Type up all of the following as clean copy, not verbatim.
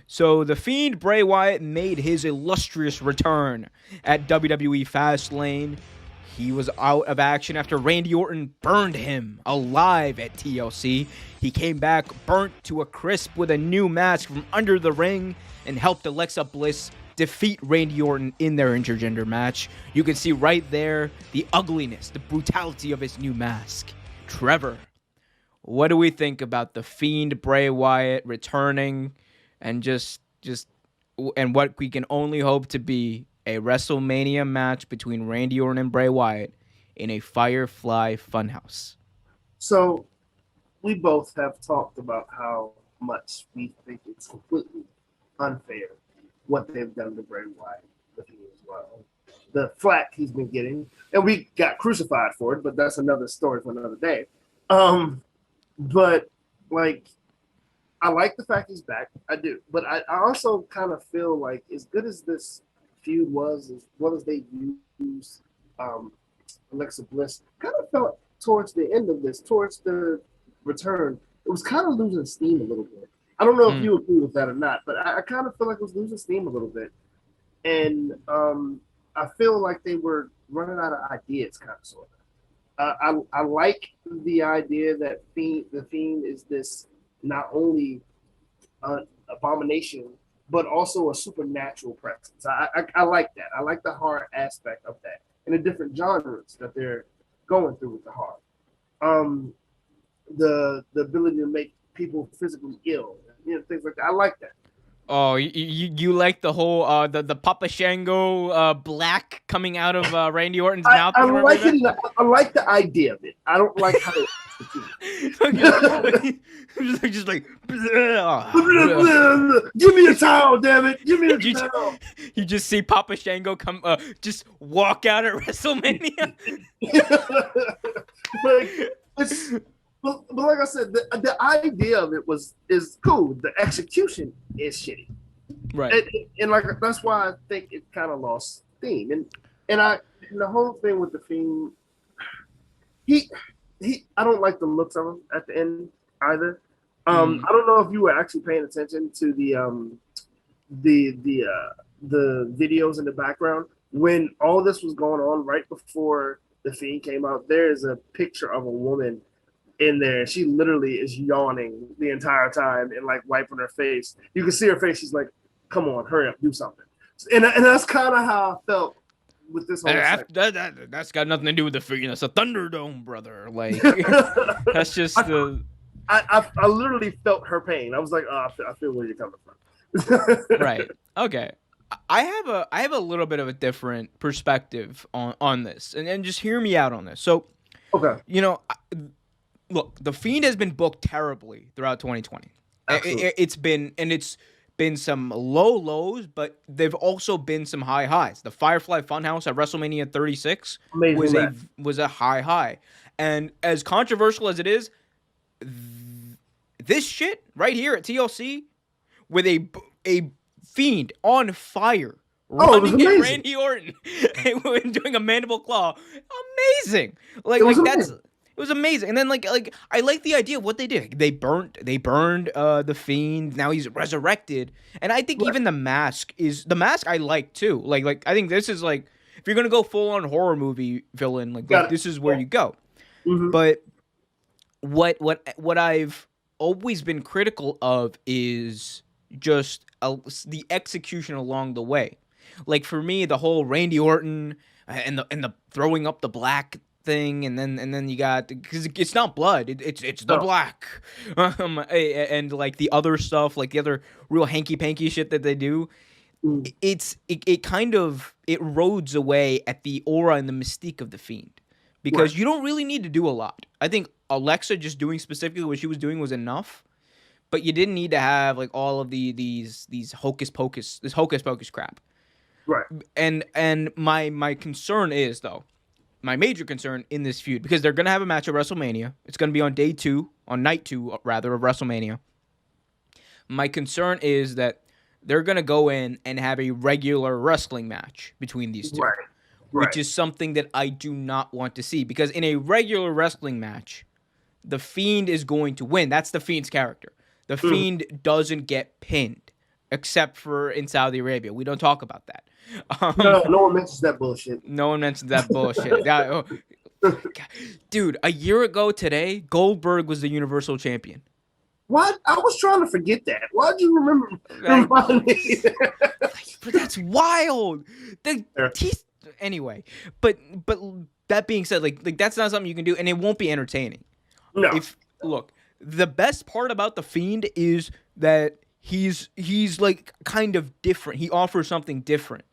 So the Fiend Bray Wyatt made his illustrious return at WWE Fastlane. He was out of action after Randy Orton burned him alive at TLC. He came back burnt to a crisp with a new mask from under the ring and helped Alexa Bliss defeat Randy Orton in their intergender match. You can see right there the ugliness, the brutality of his new mask. Trevor, what do we think about the Fiend Bray Wyatt returning and and what we can only hope to be a WrestleMania match between Randy Orton and Bray Wyatt in a Firefly Funhouse? So we both have talked about how much we think it's completely unfair what they've done to Bray Wyatt with him as well. The flack he's been getting, and we got crucified for it, but that's another story for another day. But like, I like the fact he's back. I do, but I also kind of feel like as good as this feud was, as well as they used Alexa Bliss, kind of felt towards the end of this, towards the return, it was kind of losing steam a little bit. I don't know if you agree with that or not, but I kind of feel like it was losing steam a little bit. And I feel like they were running out of ideas, kind of, sort of. I like the idea that the Fiend is this not only abomination, but also a supernatural presence. I like that. I like the horror aspect of that and the different genres that they're going through with the horror. The ability to make people physically ill, things like that. I like that. Oh, you like the whole the Papa Shango black coming out of Randy Orton's mouth? I like it. I like the idea of it. I don't like how it. just like give me a towel, damn it! Give me a towel. You just see Papa Shango come, just walk out at WrestleMania. But like I said, the idea of it is cool. The execution is shitty, right? And like that's why I think it kind of lost steam. And the whole thing with the Fiend, he I don't like the looks of him at the end either. I don't know if you were actually paying attention to the videos in the background when all this was going on right before the Fiend came out. There is a picture of a woman in there. She literally is yawning the entire time and like wiping her face. You can see her face. She's like, "Come on, hurry up, do something." And that's kind of how I felt with this whole. That's got nothing to do with the Fiend. That's a Thunderdome, brother. Like that's just the. I literally felt her pain. I was like, "Oh, I feel where you're coming from." Right. Okay. I have a little bit of a different perspective on this, and just hear me out on this. So, okay, look, the Fiend has been booked terribly throughout 2020. It's been some low lows, but they've also been some high highs. The Firefly Funhouse at WrestleMania 36 was a high. And as controversial as it is, this shit right here at TLC with a Fiend on fire running at Randy Orton and doing a mandible claw, amazing. It was amazing. And then like I like the idea of what they did. They burned the Fiend. Now he's resurrected. And I think even the mask I like too. Like I think this is like if you're gonna go full on horror movie villain, like this is where you go. Mm-hmm. But what I've always been critical of is just the execution along the way. Like for me, the whole Randy Orton and the throwing up the black thing, and then you got, because it's not blood, it's the black, and like the other stuff, like the other real hanky panky shit that they do, it kind of erodes away at the aura and the mystique of the Fiend, because you don't really need to do a lot. I think Alexa just doing specifically what she was doing was enough, but you didn't need to have like all of these hocus pocus crap. Right. And my concern is, though, my major concern in this feud, because they're going to have a match at WrestleMania. It's going to be on night two of WrestleMania. My concern is that they're going to go in and have a regular wrestling match between these two. Right. Which is something that I do not want to see. Because in a regular wrestling match, the Fiend is going to win. That's the Fiend's character. The Fiend doesn't get pinned. except for in Saudi Arabia. We don't talk about that. No one mentions that bullshit. No one mentions that bullshit. Dude, a year ago today, Goldberg was the Universal Champion. What? I was trying to forget that. Why'd you remind me? But that's wild. Anyway, but that being said, like that's not something you can do, and it won't be entertaining. No. Look, the best part about the Fiend is that he's like kind of different. He offers something different.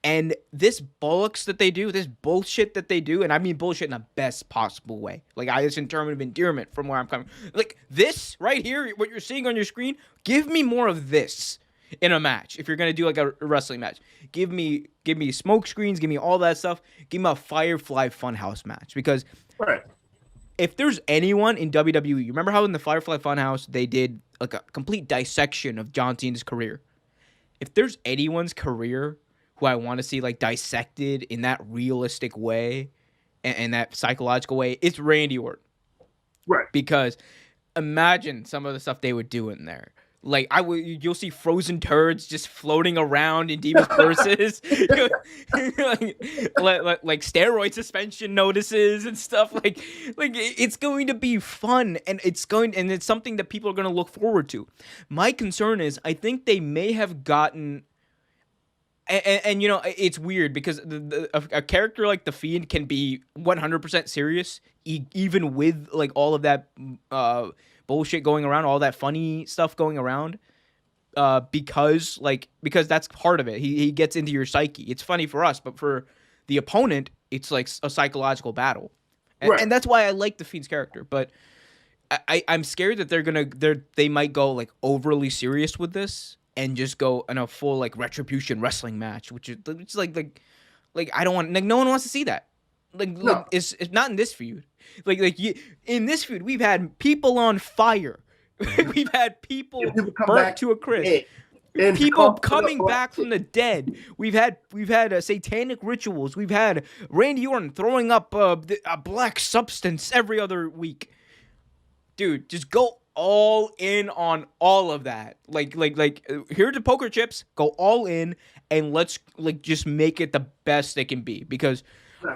And this bollocks that they do, this bullshit that they do, and I mean bullshit in the best possible way. Like, it's in terms of endearment from where I'm coming. Like, this right here, what you're seeing on your screen, give me more of this in a match. If you're going to do, like, a wrestling match. Give me smoke screens, give me all that stuff. Give me a Firefly Funhouse match. Because if there's anyone in WWE, you remember how in the Firefly Funhouse, they did, like, a complete dissection of John Cena's career. If there's anyone's career who I want to see like dissected in that realistic way and that psychological way, it's Randy Orton. Right. Because imagine some of the stuff they would do in there. Like you'll see frozen turds just floating around in Divas purses, like steroid suspension notices and stuff. Like it's going to be fun, and it's something that people are going to look forward to. My concern is I think they may have gotten. And you know, it's weird because a character like the Fiend can be 100% serious, even with like all of that bullshit going around, all that funny stuff going around, because that's part of it. He gets into your psyche. It's funny for us, but for the opponent, it's like a psychological battle, and that's why I like the Fiend's character. But I'm scared that they might go like overly serious with this. And just go in a full like retribution wrestling match, which is like I don't want, like, no one wants to see that. Like it's not in this feud. In this feud, we've had people on fire. We've had people burnt to a crisp. People coming back from the dead. We've had satanic rituals. We've had Randy Orton throwing up a black substance every other week. Dude, just go all in on all of that. Like here are the poker chips. Go all in and let's just make it the best it can be. Because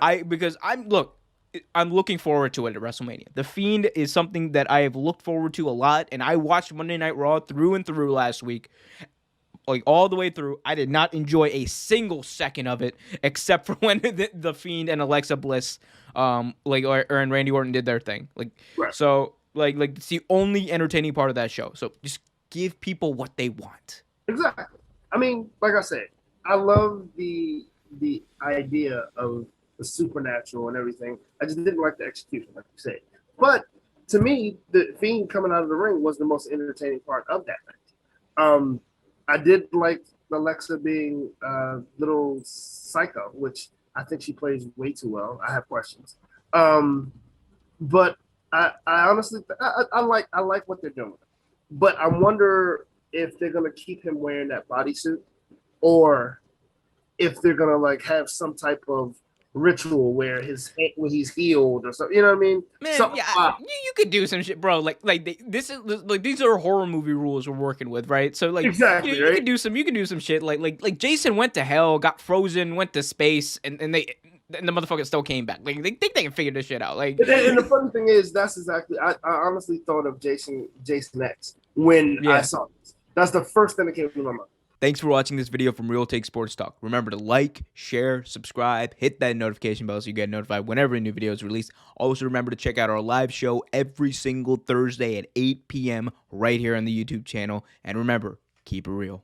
I'm looking forward to it at WrestleMania. The Fiend is something that I have looked forward to a lot, and I watched Monday Night Raw through and through last week. Like all the way through. I did not enjoy a single second of it except for when the Fiend and Alexa Bliss and Randy Orton did their thing. So Like it's the only entertaining part of that show. So just give people what they want. Exactly. I mean, like I said, I love the idea of the supernatural and everything. I just didn't like the execution, like you said. But to me, the Fiend coming out of the ring was the most entertaining part of that night. I did like Alexa being a little psycho, which I think she plays way too well. I have questions. But I honestly, I like what they're doing, but I wonder if they're gonna keep him wearing that bodysuit, or if they're gonna like have some type of ritual where he's healed or something. You know what I mean? Man, you could do some shit, bro. These are horror movie rules we're working with, right? So exactly, you can do some shit. Like Jason went to hell, got frozen, went to space, and the motherfucker still came back. Like they think they can figure this shit out. Like, and the funny thing is, that's exactly. I honestly thought of Jason X when I saw this. That's the first thing that came to my mind. Thanks for watching this video from Real Take Sports Talk. Remember to like, share, subscribe, hit that notification bell so you get notified whenever a new video is released. Also, remember to check out our live show every single Thursday at 8 p.m. right here on the YouTube channel. And remember, keep it real.